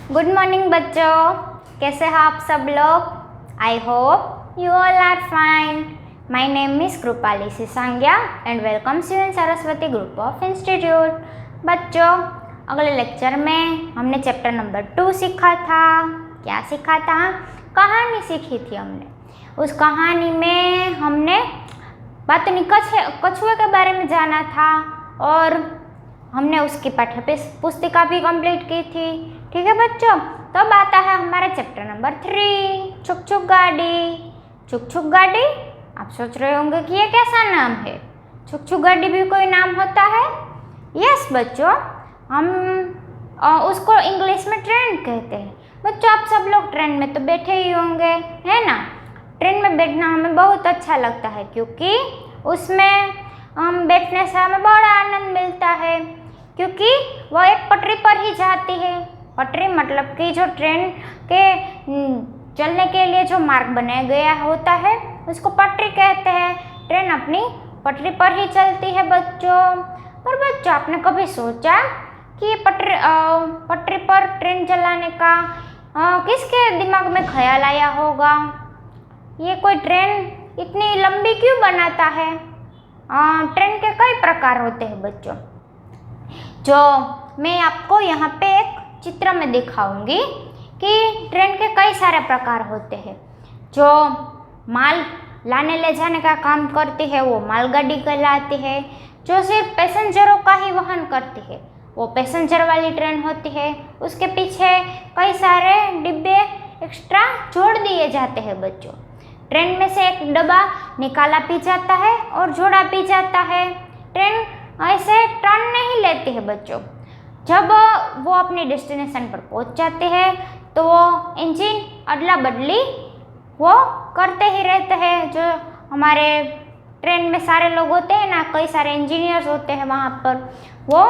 Good morning बच्चों, कैसे हैं आप सब लोग। I hope you all are fine. My name is Kripali Sisangya and welcomes you in Saraswati group of institute. बच्चों, अगले लेक्चर में हमने चैप्टर नंबर 2 सीखा था। क्या सीखा था? कहानी सीखी थी हमने। उस कहानी में हमने बातनी कछुए के बारे में जाना था और हमने उसकी पाठ्य पुस्तिका भी कंप्लीट की थी। ठीक है बच्चों, तो अब आता है हमारा चैप्टर नंबर 3, छुक छुक गाड़ी। छुक छुक गाड़ी, आप सोच रहे होंगे कि ये कैसा नाम है। छुक छुक गाड़ी भी कोई नाम होता है? यस बच्चों, हम उसको इंग्लिश में ट्रेन कहते हैं। बच्चों, आप सब लोग ट्रेन में तो बैठे ही होंगे, है ना। ट्रेन में बैठना हमें बहुत अच्छा लगता है क्योंकि उसमें हम बैठने से हमें बड़ा आनंद मिलता है, क्योंकि वह एक पटरी पर ही जाती है। पटरी मतलब कि जो ट्रेन के चलने के लिए जो मार्ग बनाया गया होता है उसको पटरी कहते हैं। ट्रेन अपनी पटरी पर ही चलती है बच्चों। पर बच्चों, आपने कभी सोचा कि पटरी पर ट्रेन चलाने का किसके दिमाग में ख्याल आया होगा? ये कोई ट्रेन इतनी लंबी क्यों बनाता है? ट्रेन के कई प्रकार होते हैं बच्चों, जो मैं आपको यहाँ पे एक चित्र में दिखाऊंगी कि ट्रेन के कई सारे प्रकार होते हैं। जो माल लाने ले जाने का काम करती है वो मालगाड़ी कहलाती है। जो सिर्फ पैसेंजरों का ही वहन करती है वो पैसेंजर वाली ट्रेन होती है। उसके पीछे कई सारे डिब्बे एक्स्ट्रा जोड़ दिए जाते हैं बच्चों। ट्रेन में से एक डब्बा निकाला भी जाता है और जोड़ा भी जाता है। ट्रेन ऐसे टर्न नहीं लेती है बच्चों। जब वो अपनी डेस्टिनेशन पर पहुंच जाते हैं तो वो इंजन अदला बदली वो करते ही रहते हैं। जो हमारे ट्रेन में सारे लोग होते हैं ना, कई सारे इंजीनियर्स होते हैं वहाँ पर, वो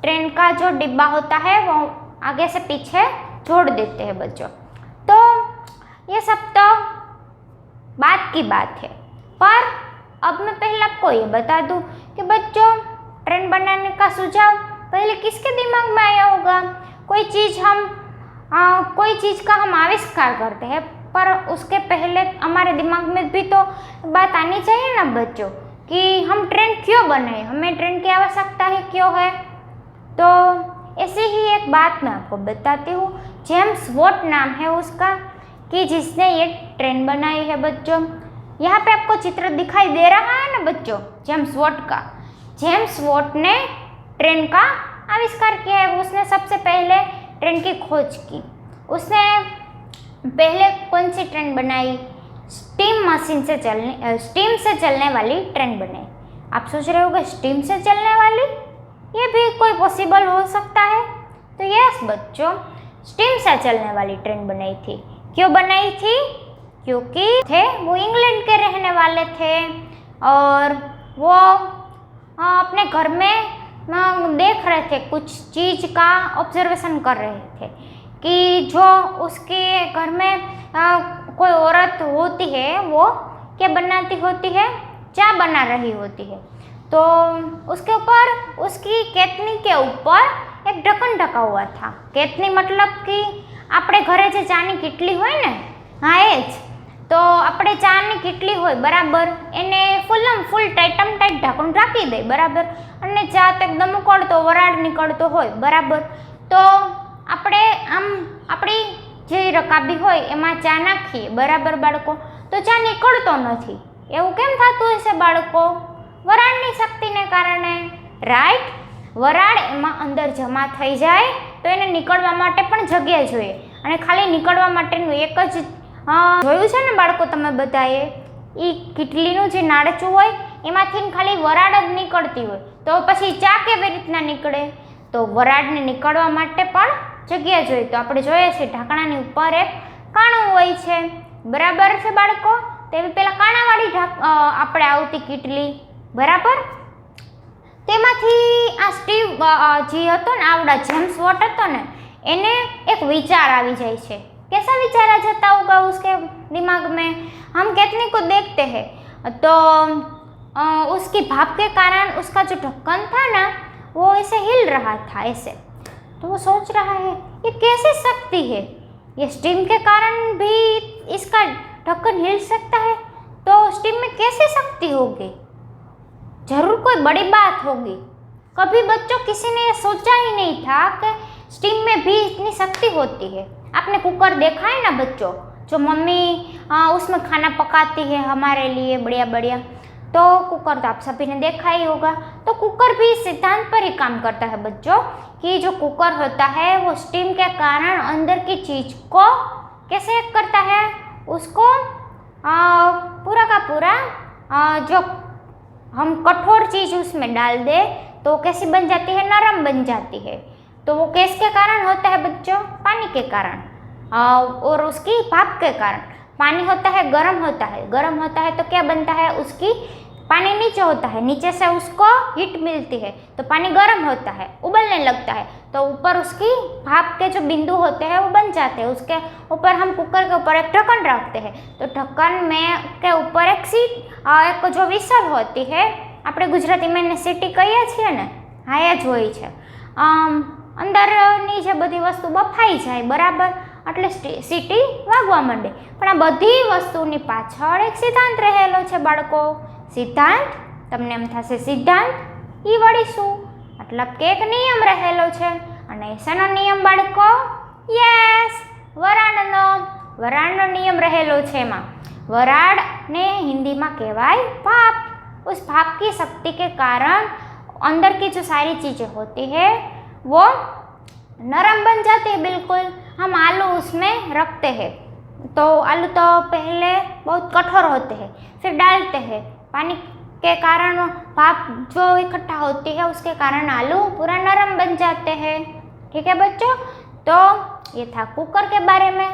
ट्रेन का जो डिब्बा होता है वो आगे से पीछे जोड़ देते हैं बच्चों। तो ये सब तो बात की बात है, पर अब मैं पहले आपको ये बता दूं कि बच्चों, ट्रेन बनाने का सुझाव पहले किसके दिमाग में आया होगा? कोई चीज़ का हम आविष्कार करते हैं, पर उसके पहले हमारे दिमाग में भी तो बात आनी चाहिए ना बच्चों कि हम ट्रेन क्यों बनाए, हमें ट्रेन की आवश्यकता है क्यों है। तो ऐसी ही एक बात मैं आपको बताती हूँ। जेम्स वॉट नाम है उसका, कि जिसने ये ट्रेन बनाई है बच्चों। यहाँ पे आपको चित्र दिखाई दे रहा है ना बच्चों, जेम्स वॉट का। जेम्स वॉट ने ट्रेन का आविष्कार किया है। उसने सबसे पहले ट्रेन की खोज की। उसने पहले कौन सी ट्रेन बनाई? स्टीम से चलने वाली ट्रेन बनाई। आप सोच रहे होगे स्टीम से चलने वाली, ये भी कोई पॉसिबल हो सकता है? तो यस बच्चों, स्टीम से चलने वाली ट्रेन बनाई थी। क्यों बनाई थी? क्योंकि वो इंग्लैंड के रहने वाले थे और वो अपने घर में देख रहे थे, कुछ चीज़ का ऑब्जर्वेशन कर रहे थे कि जो उसके घर में कोई औरत होती है वो क्या बनाती होती है? चाय बना रही होती है। तो उसके ऊपर, उसकी केतली के ऊपर एक ढक्कन ढका हुआ था। केतली मतलब कि આપણે ઘરે જે ચાની કીટલી હોય ને, હા એ જ તો આપણે ચાની કીટલી હોય બરાબર, એને ફૂલ ટાઈટમ ટાઈટ ઢાંકણ રાખી દે બરાબર, અને ચા તો એકદમ ઉકળતો વરાળ નીકળતો હોય બરાબર, તો આપણે આમ આપણી જે રકાબી હોય એમાં ચા નાખીએ બરાબર બાળકો, તો ચા નીકળતો નથી। એવું કેમ થતું હશે બાળકો? વરાળની શક્તિને કારણે, રાઈટ। વરાળ એમાં અંદર જમા થઈ જાય તો એને નીકળવા માટે પણ જગ્યા જોઈએ, અને ખાલી નીકળવા માટેનું એક જ જોયું છે ને બાળકો તમે બધાએ, એ કીટલીનું જે નાળચું હોય એમાંથી ખાલી વરાળ જ નીકળતી હોય, તો પછી ચા કેવી રીતના નીકળે? તો વરાળને નીકળવા માટે પણ જગ્યા જોઈએ। તો આપણે જોઈએ છે ઢાંકણાની ઉપર એક કાણું હોય છે બરાબર છે બાળકો। તેવી પેલા કાણાવાળી આપણે આવતી કીટલી બરાબર, તેમાંથી આ સ્ટીવ જે હતો ને, આવડા જેમ્સ વોટ હતો ने, એને एक विचार આવી જાય છે। कैसा विचार आ जाता होगा उसके दिमाग में? हम केतली को देखते हैं तो उसकी भाप के कारण उसका जो ढक्कन था ना वो ऐसे हिल रहा था ऐसे। तो वो सोच रहा है ये कैसे शक्ति है, ये स्टीम के कारण भी इसका ढक्कन हिल सकता है, तो स्टीम में कैसे शक्ति होगी, जरूर कोई बड़ी बात होगी। कभी बच्चों किसी ने ये सोचा ही नहीं था कि स्टीम में भी इतनी शक्ति होती है। आपने कुकर देखा है ना बच्चों, जो मम्मी उसमें खाना पकाती है हमारे लिए बढ़िया बढ़िया, तो कुकर तो आप सभी ने देखा ही होगा। तो कुकर भी इस सिद्धांत पर ही काम करता है बच्चों कि जो कुकर होता है वो स्टीम के कारण अंदर की चीज़ को कैसे करता है, उसको पूरा का पूरा जो हम कठोर चीज़ उसमें डाल दे तो कैसी बन जाती है, नरम बन जाती है। तो वो किसके कारण होता है बच्चों, पानी के कारण और उसकी भाप के कारण। पानी होता है गर्म होता है, गर्म होता है तो क्या बनता है, उसकी पानी नीचे होता है, नीचे से उसको हीट मिलती है तो पानी गर्म होता है, उबलने लगता है, तो ऊपर उसकी भाप के जो बिंदु होते हैं वो बन जाते हैं। उसके ऊपर हम कुकर के ऊपर एक ढक्कन रखते हैं, तो ढक्कन में के ऊपर एक एक जो विसल होती है, આપણે ગુજરાતીમાં એને સીટી કહીએ છીએ ને, હા એ જ હોય છે। અંદરની જે બધી વસ્તુ બફાઈ જાય બરાબર, એટલે સીટી વાગવા માંડે। પણ આ બધી વસ્તુની પાછળ એક સિદ્ધાંત રહેલો છે બાળકો। સિદ્ધાંત તમને એમ થશે સિદ્ધાંત એ વળી શું, મતલબ કે એક નિયમ રહેલો છે। અને શેનો નિયમ બાળકો, યસ વરાળનો, વરાળનો નિયમ રહેલો છે। એમાં વરાળને હિન્દીમાં કહેવાય ભાપ। उस भाप की शक्ति के कारण अंदर की जो सारी चीज़ें होती है वो नरम बन जाती है बिल्कुल। हम आलू उसमें रखते हैं तो आलू तो पहले बहुत कठोर होते हैं, फिर डालते हैं, पानी के कारण भाप जो इकट्ठा होती है उसके कारण आलू पूरा नरम बन जाते हैं। ठीक है बच्चों, तो ये था कुकर के बारे में।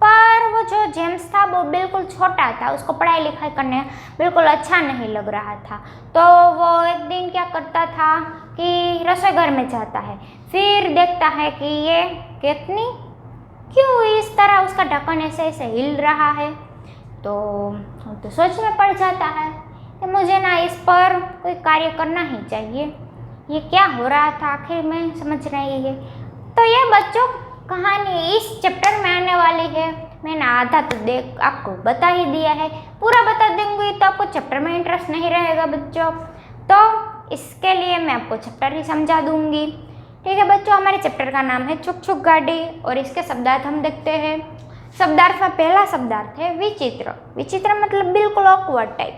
पर वो जो जेम्स था वो बिल्कुल छोटा था, उसको पढ़ाई लिखाई करने बिल्कुल अच्छा नहीं लग रहा था। तो वो एक दिन क्या करता था कि रसोई घर में जाता है, फिर देखता है कि ये कितनी क्यों इस तरह उसका ढक्कन ऐसे ऐसे हिल रहा है। तो सोच में पड़ जाता है कि मुझे ना इस पर कोई कार्य करना ही चाहिए, ये क्या हो रहा था आखिर में समझ नहीं है। तो ये बच्चों कहानी इस चैप्टर में आने वाली है। मैंने आधा तो देख आपको बता ही दिया है, पूरा बता दूंगी तो आपको चैप्टर में इंटरेस्ट नहीं रहेगा बच्चों, तो इसके लिए मैं आपको चैप्टर ही समझा दूंगी। ठीक है बच्चों, हमारे चैप्टर का नाम है छुक छुक गाड़ी और इसके शब्दार्थ हम देखते हैं। शब्दार्थ में पहला शब्दार्थ है विचित्र। विचित्र मतलब बिल्कुल ऑकवर्ड टाइप,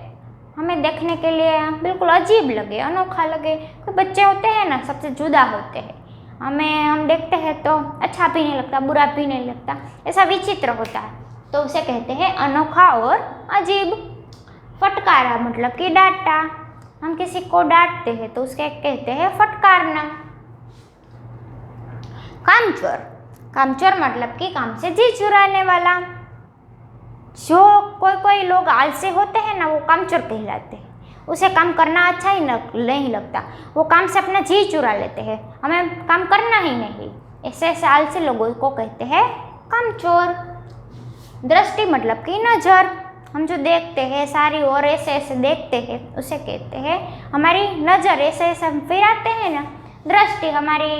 हमें देखने के लिए बिल्कुल अजीब लगे, अनोखा लगे। कोई बच्चे होते हैं ना सबसे जुदा होते हैं, हम देखते हैं तो अच्छा भी नहीं लगता, बुरा भी नहीं लगता, ऐसा विचित्र होता है, तो उसे कहते हैं अनोखा और अजीब। फटकारा मतलब कि डांटा, हम किसी को डांटते हैं तो उसके कहते हैं फटकारना। कामचोर, कामचोर मतलब कि काम से जी चुराने वाला। जो कोई लोग आलसी होते हैं ना वो कामचोर कहलाते हैं, उसे काम करना अच्छा ही नहीं लगता, वो काम से अपना जी चुरा लेते हैं, हमें काम करना ही नहीं, ऐसे ऐसे आलसी लोगों को कहते हैं कामचोर। दृष्टि मतलब कि नज़र, हम जो देखते हैं सारी ओर ऐसे ऐसे देखते हैं उसे कहते हैं हमारी नज़र, ऐसे ऐसे हम फिराते हैं ना, दृष्टि, हमारी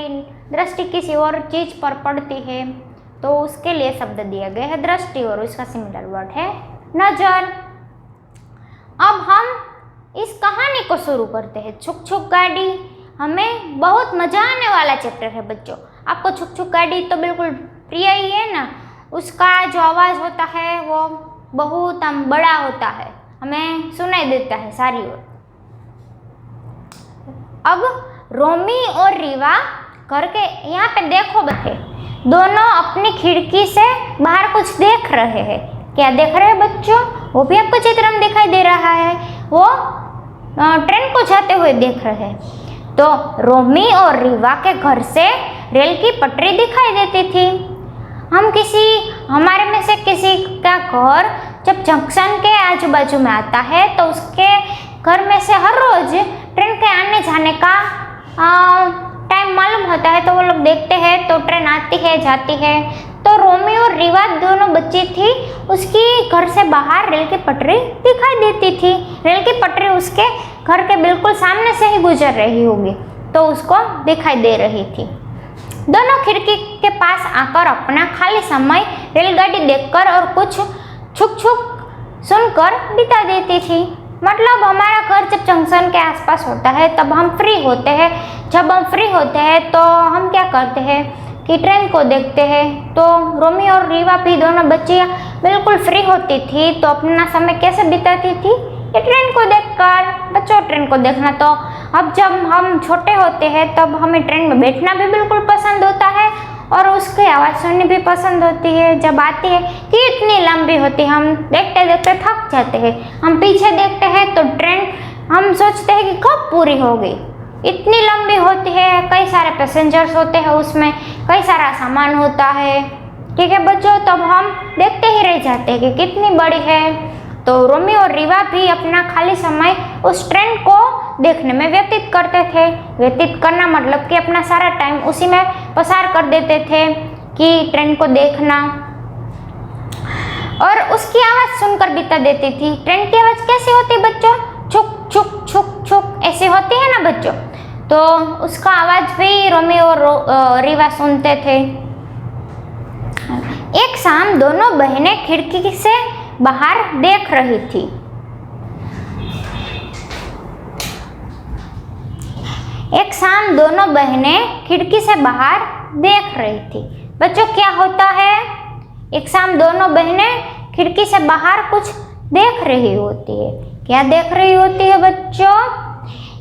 दृष्टि किसी और चीज़ पर पड़ती है तो उसके लिए शब्द दिया गया है दृष्टि और उसका सिमिलर वर्ड है नज़र। अब हम इस कहानी को शुरू करते हैं। छुक छुक गाड़ी हमें बहुत मज़ा आने वाला चैप्टर है बच्चों। आपको छुक छुक गाड़ी तो बिल्कुल प्रिय ही है ना, उसका जो आवाज़ होता है वो बहुत बड़ा होता है, हमें सुनाई देता है सारी ओर। अब रोमी और रीवा घर के यहाँ पे देखो बच्चे, दोनों अपनी खिड़की से बाहर कुछ देख रहे हैं। क्या देख रहे हैं बच्चों, वो भी आपको चित्र में दिखाई दे रहा है, वो ट्रेन को जाते हुए देख रहे हैं। तो रोमी और रीवा के घर से रेल की पटरी दिखाई देती थी। हमारे में से किसी का घर जब जंक्शन के आजू बाजू में आता है तो उसके घर में से हर रोज ट्रेन के आने जाने का टाइम मालूम होता है, तो वो लोग देखते हैं तो ट्रेन आती है जाती है। तो रोमी और रीवा दोनों बच्ची थी, उसकी घर से बाहर रेल की पटरी दिखाई देती थी। रेल की पटरी उसके घर के बिल्कुल सामने से ही गुजर रही होगी तो उसको दिखाई दे रही थी। दोनों खिड़की के पास आकर अपना खाली समय रेलगाड़ी देखकर और कुछ छुक छुक सुनकर बिता देती थी। मतलब हमारा घर जब जंक्शन के आसपास होता है तब हम फ्री होते हैं। जब हम फ्री होते हैं तो हम क्या करते हैं कि ट्रेन को देखते हैं। तो रोमी और रीवा भी दोनों बच्चियाँ बिल्कुल फ्री होती थी तो अपना समय कैसे बिताती थी, ये ट्रेन को देखकर। बच्चों, ट्रेन को देखना तो अब जब हम छोटे होते हैं तब हमें ट्रेन में बैठना भी बिल्कुल पसंद होता है और उसकी आवाज़ सुननी भी पसंद होती है। जब आती है कि इतनी लंबी होती है, हम देखते देखते थक जाते हैं। हम पीछे देखते हैं तो ट्रेन हम सोचते हैं कि कब पूरी होगी, इतनी लंबी होती है, कई सारे पैसेंजर्स होते हैं उसमें, कई सारा सामान होता है। ठीक है बच्चों, तब हम देखते ही रह जाते हैं कि कितनी बड़ी है। तो रोमी और रीवा भी अपना खाली समय उस ट्रेन को देखने में व्यतीत करते थे। व्यतीत करना मतलब कि अपना सारा टाइम उसी में पसार कर देते थे कि ट्रेन को देखना और उसकी आवाज़ सुनकर बिता देती थी। ट्रेन की आवाज़ कैसी होती है बच्चों? छुक छुक छुक छुक ऐसी होती है ना बच्चों। तो उसका आवाज़ भी रोमी और रीवा सुनते थे। एक शाम दोनों बहनें खिड़की से बाहर देख रही थी। एक शाम दोनों बहनें खिड़की से बाहर देख रही थी। बच्चों, क्या होता है? एक शाम दोनों बहनें खिड़की से बाहर कुछ देख रही होती है। क्या देख रही होती है बच्चों?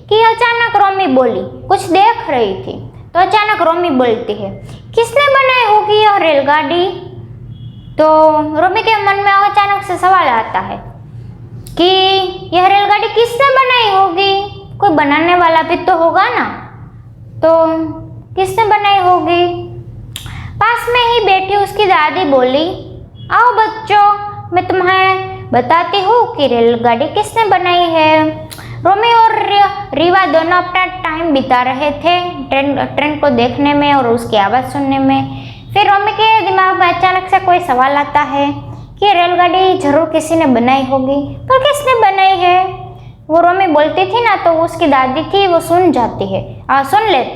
कि अचानक रोमी बोली, कुछ देख रही थी तो अचानक रोमी बोलती है, किसने बनाई होगी यह रेलगाड़ी? तो रोमी के मन में अचानक से सवाल आता है कि यह रेलगाड़ी किसने बनाई होगी? कोई बनाने वाला भी तो होगा ना। तो किसने बनाई होगी? पास में ही बैठी उसकी दादी बोली, आओ बच्चों, मैं तुम्हें बताती हूँ कि रेलगाड़ी किसने बनाई है। रोमी और रीवा दोनों अपना टाइम बिता रहे थे ट्रेन को देखने में और उसकी आवाज़ सुनने में। फिर रोमी के दिमाग में अचानक से कोई सवाल आता है कि रेलगाड़ी जरूर किसी ने बनाई होगी, पर किसने बनाई है? वो रोमी बोलती थी ना तो उसकी दादी थी वो सुन लेती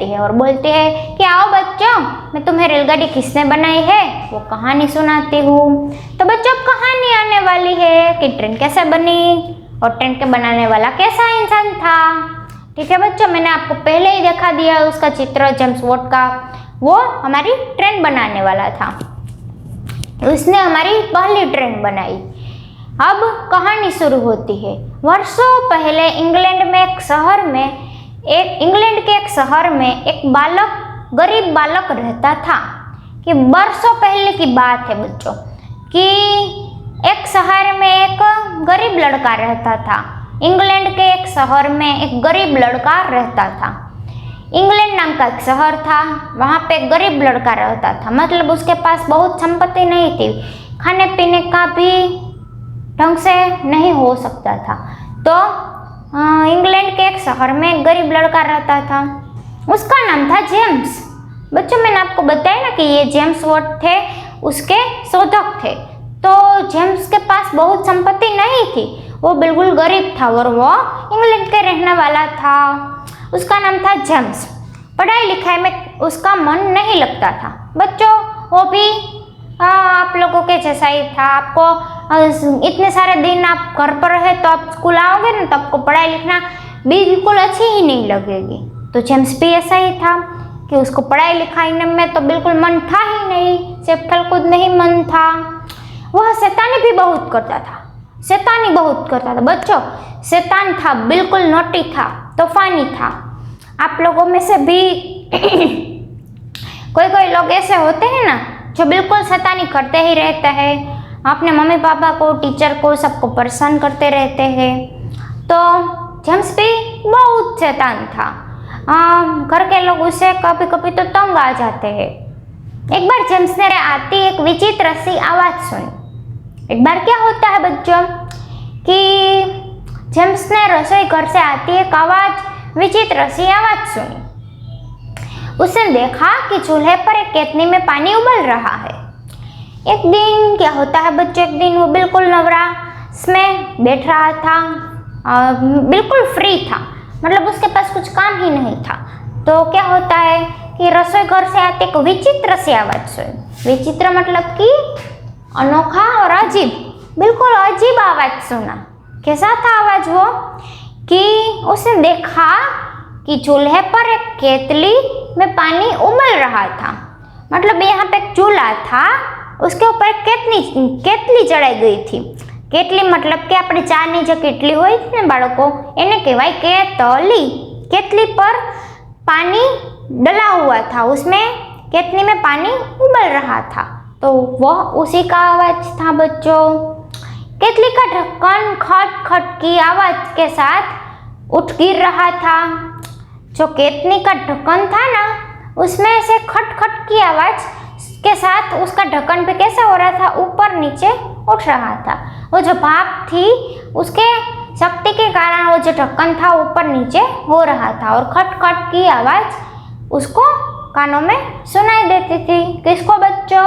है और बोलती है कि आओ बच्चों, मैं तुम्हें रेलगाड़ी किसने बनाई है वो कहानी सुनाती हूँ। तो बच्चों, अब कहानी आने वाली है कि ट्रेन कैसे बनी और ट्रेन के बनाने वाला कैसा इंसान था। ठीक है बच्चों, मैंने आपको पहले ही दिखा दिया उसका चित्र, जेम्स वॉट का। वो हमारी ट्रेन बनाने वाला था, उसने हमारी पहली ट्रेन बनाई। अब कहानी शुरू होती है। वर्षों पहले इंग्लैंड के एक शहर में एक गरीब बालक रहता था। कि वर्षों पहले की बात है बच्चों, कि एक शहर में एक गरीब लड़का रहता था। इंग्लैंड के एक शहर में एक गरीब लड़का रहता था। इंग्लैंड नाम का एक शहर था, वहाँ पे एक गरीब लड़का रहता था। मतलब उसके पास बहुत संपत्ति नहीं थी, खाने पीने का भी ढंग से नहीं हो सकता था। तो इंग्लैंड के एक शहर में एक गरीब लड़का रहता था, उसका नाम था जेम्स। बच्चों, मैंने आपको बताया ना कि ये जेम्स वॉट थे, उसके शोधक थे। तो जेम्स के पास बहुत संपत्ति नहीं थी, वो बिल्कुल गरीब था और वो इंग्लैंड के रहने वाला था। उसका नाम था जेम्स। पढ़ाई लिखाई में उसका मन नहीं लगता था। बच्चों, वो भी आप लोगों के जैसा ही था। आपको इतने सारे दिन आप घर पर रहे तो आप स्कूल आओगे ना तो आपको पढ़ाई लिखना बिल्कुल अच्छी ही नहीं लगेगी। तो जेम्स भी ऐसा ही था कि उसको पढ़ाई लिखाई में तो बिल्कुल मन था ही नहीं, सिर्फ खेलकूद में ही मन था। वह शैतानी भी बहुत करता था, शैतानी बहुत करता था। बच्चों, शैतान था, बिल्कुल नोटी था, तूफानी था। आप लोगों में से भी कोई लोग ऐसे होते हैं ना जो बिल्कुल शैतानी करते ही रहते हैं, अपने मम्मी पापा को, टीचर को, सबको परेशान करते रहते हैं। तो जेम्स भी बहुत शैतान था। घर के लोग उसे कभी कभी तो तंग आ जाते हैं। एक बार जेम्स ने आती एक विचित्र सी आवाज़ सुनी। एक बार क्या होता है बच्चों कि जेम्स ने रसोई घर से आती एक विचित्र सी आवाज़ सुनी। उसने देखा कि चूल्हे पर एक केतली में पानी उबल रहा है। एक दिन क्या होता है बच्चों, एक दिन वो बिल्कुल नवराश में बैठ रहा था, बिल्कुल फ्री था, मतलब उसके पास कुछ काम ही नहीं था। तो क्या होता है कि रसोई घर से आती एक विचित्र सी आवाज सुनी। विचित्र मतलब कि अनोखा और अजीब, बिल्कुल अजीब आवाज सुना। कैसा था आवाज वो कि उसने देखा कि चूल्हे पर एक केतली में पानी उबल रहा था। मतलब यहाँ पे एक चूल्हा था, उसके ऊपर एक केतली चढ़ाई गई थी। केतली मतलब कि આપણે ચાની જે કેટલી હોય ને બાળકો, એને કહેવાય केतली। केतली पर पानी डला हुआ था, उसमें केतली में पानी उबल रहा था, तो वह उसी का आवाज था बच्चों। केतली का ढक्कन खट खट की आवाज के साथ उठ गिर रहा था। जो केतली का ढक्कन था ना, उसमें से खट खट की आवाज के साथ उसका ढक्कन पे कैसे हो रहा था, ऊपर नीचे उठ रहा था। वो जो भाप थी उसके शक्ति के कारण वो जो ढक्कन था ऊपर नीचे हो रहा था, और खट खट की आवाज उसको कानों में सुनाई देती थी। किसको बच्चों?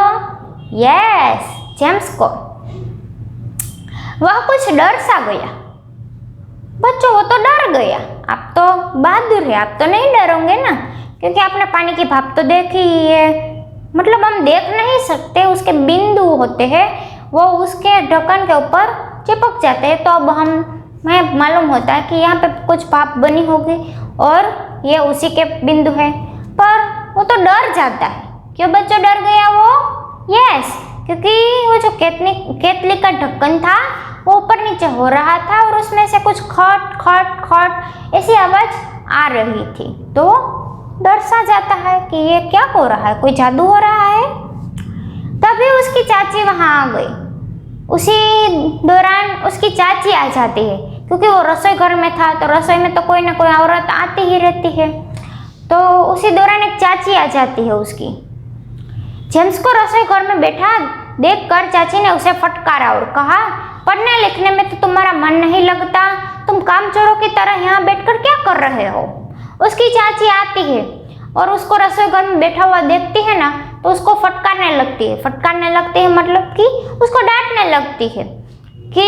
यस, जेम्स को। वह कुछ डर सा गया। बच्चों वो तो डर गया। आप तो बहादुर है, आप तो नहीं डरोगे ना, क्योंकि आपने पानी की भाप तो देखी ही है। मतलब हम देख नहीं सकते, उसके बिंदु होते हैं वो उसके ढक्कन के ऊपर चिपक जाते हैं, तो अब हमें मालूम होता है कि यहाँ पे कुछ भाप बनी होगी और ये उसी के बिंदु है। पर वो तो डर जाता है। क्यों बच्चों डर गया वो? यस, क्योंकि वो जो केतली का ढक्कन था वो ऊपर नीचे हो रहा था और उसमें से कुछ खट खट खट ऐसी आवाज आ रही थी, तो डर सा जाता है कि ये क्या हो रहा है, कोई जादू हो रहा है। तभी उसकी चाची वहां आ गई। उसी दौरान उसकी चाची आ जाती है, क्योंकि वो रसोई घर में था, तो रसोई में तो कोई ना कोई औरत आती ही रहती है। तो उसी दौरान एक चाची आ जाती है उसकी। जेम्स को रसोई घर में बैठा देखकर चाची ने उसे फटकारा और कहा, पढ़ने लिखने में तो तुम्हारा मन नहीं लगता, तुम कामचोरों की तरह यहाँ बैठकर क्या कर रहे हो। उसकी चाची आती है और उसको रसोई घर में बैठा हुआ देखती है ना, तो उसको फटकारने लगती है। फटकारने लगती है मतलब कि उसको डांटने लगती है कि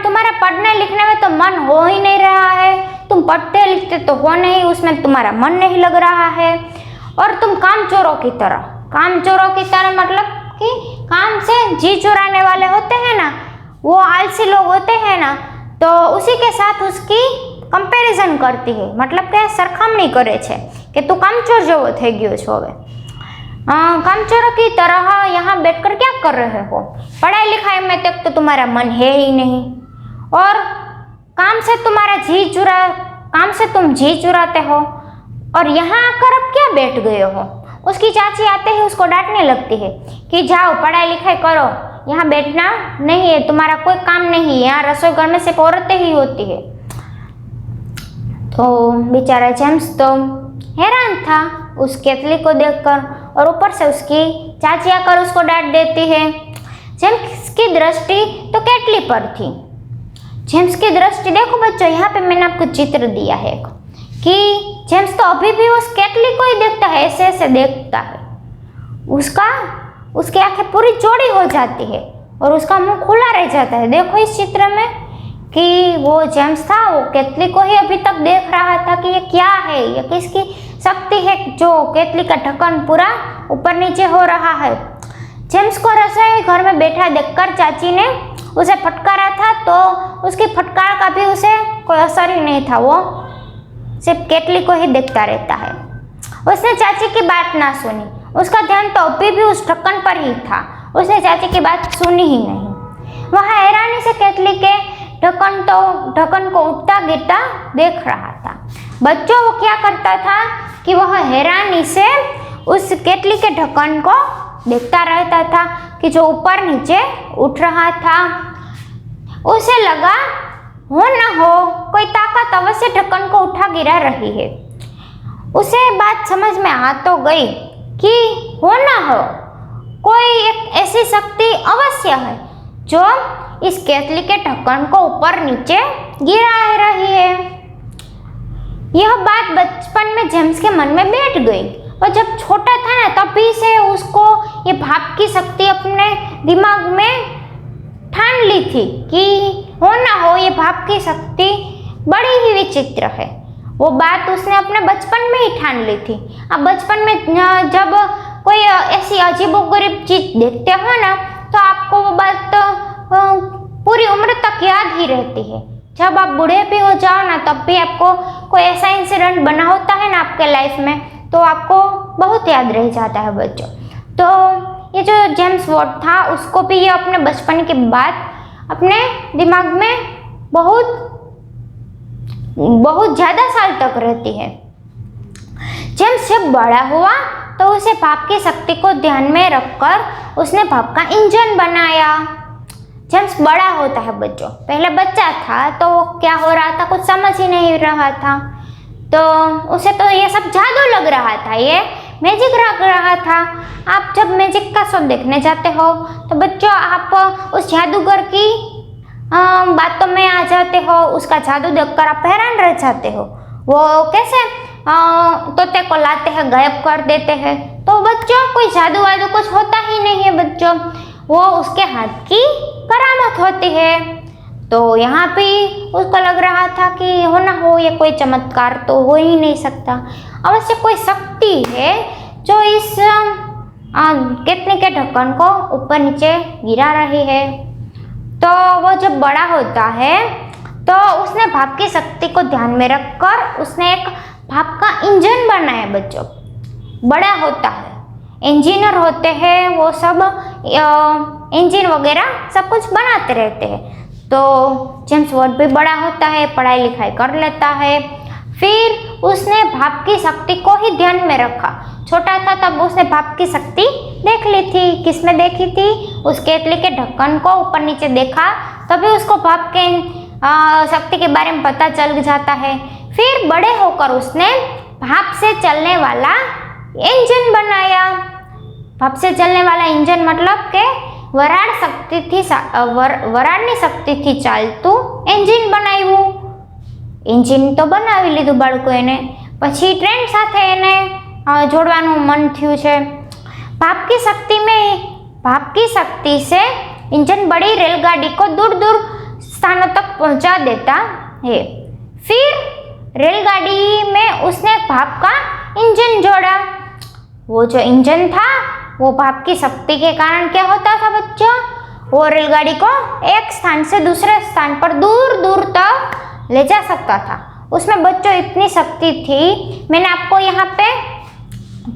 तुम्हारा पढ़ने लिखने में तो मन हो ही नहीं रहा है, तुम पढ़ते लिखते तो हो नहीं, उसमें तुम्हारा मन नहीं लग रहा है, और तुम कामचोरों की तरह मतलब कि काम से जी चुराने वाले होते हैं ना, वो आलसी लोग होते हैं ना, तो उसी के साथ उसकी कंपेरिजन करती है। मतलब કે સરખામણી કરે છે કે તું કામચોર જેવો થઈ ગયો છો। હવે कामचोरों की तरह यहाँ बैठकर क्या कर रहे हो, पढ़ाई लिखाई में तक तो तुम्हारा मन है ही नहीं, और काम से तुम जी चुराते हो, और यहाँ आकर अब क्या बैठ गए हो। उसकी चाची आते ही उसको डांटने लगती है कि जाओ पढ़ाई लिखाई करो, यहाँ बैठना नहीं है, तुम्हारा कोई काम नहीं है, यहाँ रसोई घर में सिर्फ औरतें ही होती है। तो बेचारा जेम्स तो हैरान था उस केतली को देखकर, और ऊपर से उसकी चाची आकर उसको डांट देती है। जेम्स की दृष्टि तो केतली पर थी। जेम्स की दृष्टि देखो बच्चों, यहाँ पे मैंने आपको चित्र दिया है कि जेम्स तो अभी भी उस केतली को ही देखता है, ऐसे ऐसे देखता है। उसकी आंखें पूरी चौड़ी हो जाती है और उसका मुंह खुला रह जाता है। देखो इस चित्र में कि वो जेम्स था, वो केतली को ही अभी तक देख रहा था कि ये क्या है, ये किसकी शक्ति है जो केतली का ढक्कन पूरा ऊपर नीचे हो रहा है। जेम्स को रसोई घर में बैठा देखकर चाची ने उसे फटकारा था, तो उसकी फटकार का भी उसे कोई असर ही नहीं था, वो सिर्फ केतली को ही देखता रहता है। उसने चाची की बात ना सुनी, उसका ध्यान तो अभी भी उस ढक्कन पर ही था, उसने चाची की बात सुनी ही नहीं। वह हैरानी से केतली के ढक्कन को उठता गिरता देख रहा था। बच्चों वो क्या करता था कि वह हैरानी से उस केतली के ढक्कन को देखता रहता था कि जो ऊपर नीचे उठ रहा था। उसे लगा हो न हो कोई ताकत अवश्य ढक्कन को उठा गिरा रही है। उसे बात समझ में आ तो गई कि हो न हो कोई एक ऐसी शक्ति अवश्य है जो इस केतली के ढक्कन को ऊपर नीचे गिरा रही है। यह बात बचपन में जेम्स के मन में बैठ गई, और जब छोटा था ना तभी से उसको ये भाप की शक्ति अपने दिमाग में ठान ली थी कि हो ना हो ये भाप की शक्ति बड़ी ही विचित्र है। वो बात उसने अपने बचपन में ही ठान ली थी। अब बचपन में जब कोई ऐसी अजीबोगरीब चीज देखते हो ना, तो आपको वो बात पूरी उम्र तक याद ही रहती है। जब आप बूढ़े भी हो जाओ ना, तब भी आपको कोई ऐसा इंसिडेंट बना होता है ना आपके लाइफ में, तो आपको बहुत याद रह जाता है बच्चों। तो ये जो जेम्स वॉट था, उसको भी ये अपने बचपन की बात अपने दिमाग में बहुत ज़्यादा साल तक रहती है। जेम्स जब बड़ा हुआ तो उसे भाप की शक्ति को ध्यान में रखकर उसने भाप का इंजन बनाया। जेम्स बड़ा होता है बच्चों, पहले बच्चा था तो क्या हो रहा था कुछ समझ ही नहीं रहा था, तो उसे तो ये सब जादू लग रहा था, ये मैजिक लग रहा था। आप जब मैजिक का शो देखने जाते हो तो बच्चों आप उस जादूगर की बातों में आ जाते हो, उसका जादू देखकर आप हैरान रह जाते हो। वो कैसे तोते को लाते हैं, गायब कर देते हैं। तो बच्चों कोई जादू वादू कुछ होता ही नहीं है बच्चों, वो उसके हाथ की करामत होती है। तो यहाँ पे उसको लग रहा था कि हो ना हो ये कोई चमत्कार तो हो ही नहीं सकता, अवश्य कोई शक्ति है जो इस केतली के ढक्कन को ऊपर नीचे गिरा रही है। तो वो जब बड़ा होता है तो उसने भाप की शक्ति को ध्यान में रखकर उसने एक भाप का इंजन बनाया बच्चों। बड़ा होता है, इंजीनियर होते हैं, वो सब इंजन वगैरह सब कुछ बनाते रहते हैं। तो जेम्स वॉट भी बड़ा होता है, पढ़ाई लिखाई कर लेता है। फिर उसने भाप की शक्ति को ही ध्यान में रखा। छोटा था तब उसने भाप की शक्ति देख ली थी। किसमें देखी थी? उस केतली के ढक्कन को ऊपर नीचे देखा, तभी उसको भाप के शक्ति के बारे में पता चल जाता है। फिर बड़े होकर उसने भाप से चलने वाला इंजन बनाया। भाप से चलने वाला इंजन मतलब के વરાળની શક્તિથી ચાલતું એન્જિન બનાવ્યું। એન્જિન તો બનાવી લીધું બાળકો એને, પછી ટ્રેન સાથે એને જોડવાનું મન થયું છે। भाप की शक्ति से इंजन बड़ी रेलगाड़ी को दूर दूर स्थानों तक पहुंचा देता है। फिर रेलगाड़ी में उसने भाप का इंजन जोड़ा। वो जो इंजन था वो भाप की शक्ति के कारण क्या होता था बच्चों, वो रेलगाड़ी को एक स्थान से दूसरे स्थान पर दूर दूर तक ले जा सकता था। उसमें बच्चों इतनी शक्ति थी। मैंने आपको यहाँ पे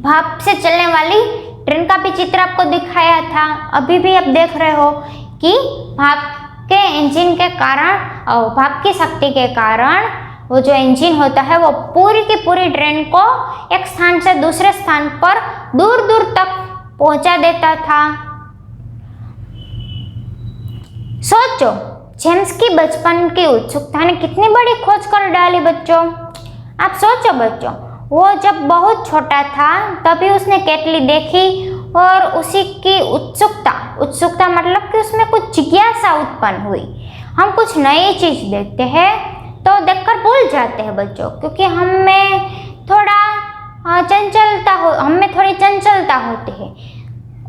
भाप से चलने वाली ट्रेन का भी चित्र आपको दिखाया था। अभी भी आप देख रहे हो कि भाप के इंजन के कारण और भाप की शक्ति के कारण वो जो इंजन होता है वो पूरी की पूरी ट्रेन को एक स्थान से दूसरे स्थान पर दूर दूर तक पहुंचा देता था। सोचो, जेम्स की बचपन की उत्सुकता ने कितनी बड़ी खोज कर डाली बच्चों। आप सोचो बच्चों, वो जब बहुत छोटा था तभी उसने केतली देखी और उसी की उत्सुकता मतलब कि उसमें कुछ जिज्ञासा उत्पन्न हुई। हम कुछ नई चीज देखते हैं तो देखकर भूल जाते हैं बच्चों, क्योंकि हमें थोड़ी चंचलता होती है।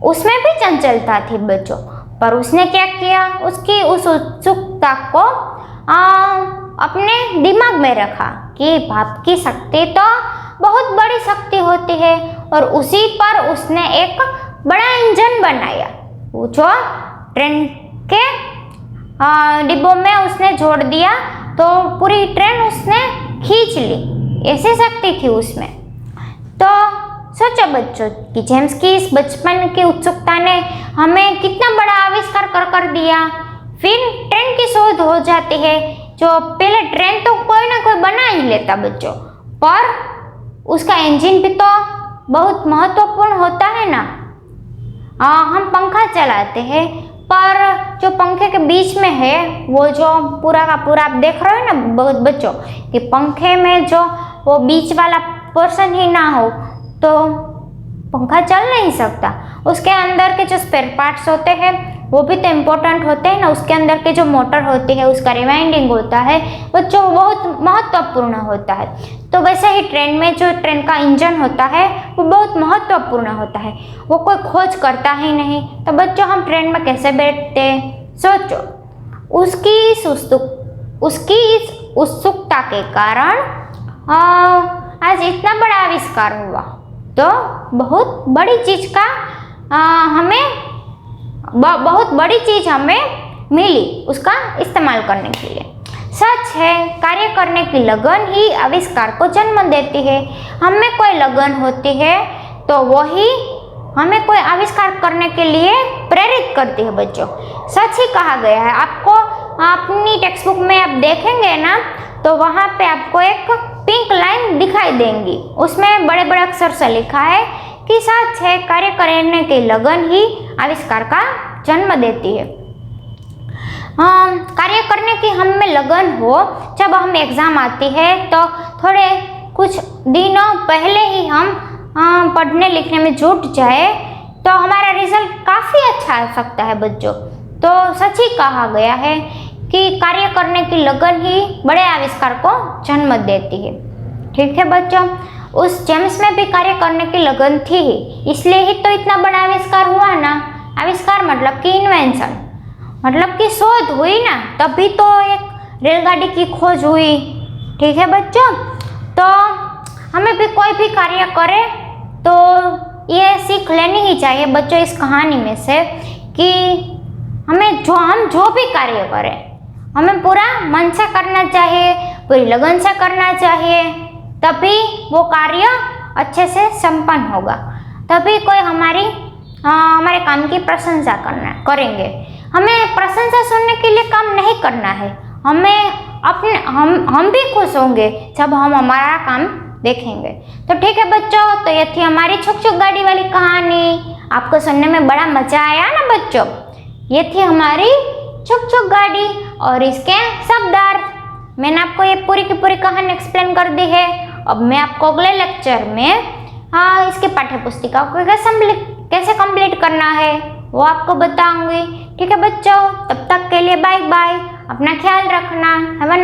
उसमें भी चंचलता थी बच्चों, पर उसने क्या किया, उसकी उस उत्सुकता को अपने दिमाग में रखा कि भाप की शक्ति तो बहुत बड़ी शक्ति होती है, और उसी पर उसने एक बड़ा इंजन बनाया। वो जो ट्रेन के डिब्बों में उसने जोड़ दिया तो पूरी ट्रेन उसने खींच ली, ऐसी शक्ति थी उसमें। तो सोचो बच्चों कि जेम्स की इस बचपन की उत्सुकता ने हमें कितना बड़ा आविष्कार कर दिया। फिर ट्रेन की शोध हो जाती है। जो पहले ट्रेन तो कोई ना कोई बना ही लेता बच्चों, पर उसका इंजन भी तो बहुत महत्वपूर्ण होता है ना। हम पंखा चलाते हैं, पर जो पंखे के बीच में है वो जो पूरा का पूरा आप देख रहे हो ना बच्चों कि पंखे में जो वो बीच वाला पोर्शन ही ना हो तो पंखा चल नहीं सकता। उसके अंदर के जो स्पेयर पार्ट्स होते हैं वो भी तो इम्पोर्टेंट होते हैं ना। उसके अंदर के जो मोटर होती है उसका रिवाइंडिंग होता है बच्चों, बहुत महत्वपूर्ण होता है। तो वैसे ही ट्रेन में जो ट्रेन का इंजन होता है वो बहुत महत्वपूर्ण होता है, वो कोई खोज करता ही नहीं। तो बच्चों हम ट्रेन में कैसे बैठते, सोचो। उसकी इस उत्सुकता के कारण आज इतना बड़ा आविष्कार हुआ, तो बहुत बड़ी चीज का बहुत बड़ी चीज हमें मिली उसका इस्तेमाल करने के लिए। सच है, कार्य करने की लगन ही आविष्कार को जन्म देती है। हमें कोई लगन होती है तो वही हमें कोई आविष्कार करने के लिए प्रेरित करती है बच्चों। सच ही कहा गया है। आपको अपनी टेक्स्ट बुक में आप देखेंगे ना, तो वहाँ पे आपको एक पिंक लाइन दिखाई देंगी, उसमें बड़े बड़े अक्षर से लिखा है कि सच है, कार्य करने की लगन ही आविष्कार का जन्म देती है। कार्य करने की हम में लगन हो, जब हम एग्ज़ाम आती है तो थोड़े कुछ दिनों पहले ही हम पढ़ने लिखने में जुट जाए तो हमारा रिजल्ट काफ़ी अच्छा आ सकता है बच्चों। तो सच ही कहा गया है कि कार्य करने की लगन ही बड़े आविष्कार को जन्म देती है। ठीक है बच्चों, उस जेम्स में भी कार्य करने की लगन थी ही, इसलिए ही तो इतना बड़ा आविष्कार हुआ ना। आविष्कार मतलब कि इन्वेंशन, मतलब कि शोध हुई ना, तभी तो एक रेलगाड़ी की खोज हुई। ठीक है बच्चों, तो हमें भी कोई भी कार्य करे तो ये सीख लेनी ही चाहिए बच्चों इस कहानी में से कि हम जो भी कार्य करें हमें पूरा मन से करना चाहिए, पूरी लगन से करना चाहिए, तभी वो कार्य अच्छे से संपन्न होगा, तभी कोई हमारे काम की प्रशंसा करेंगे। हमें प्रशंसा सुनने के लिए काम नहीं करना है, हम भी खुश होंगे जब हम हमारा काम देखेंगे। तो ठीक है बच्चों, तो ये थी हमारी छुक छुक गाड़ी वाली कहानी। आपको सुनने में बड़ा मजा आया ना बच्चों। ये थी हमारी छुक छुक गाड़ी और इसके शब्दार्थ। मैंने आपको ये पूरी की पूरी कहानी एक्सप्लेन कर दी है। अब मैं आपको अगले लेक्चर में इसके पाठ्य पुस्तिका को कैसे कंप्लीट करना है वो आपको बताऊंगी। ठीक है बच्चों, तब तक के लिए बाय बाय, अपना ख्याल रखना। Have a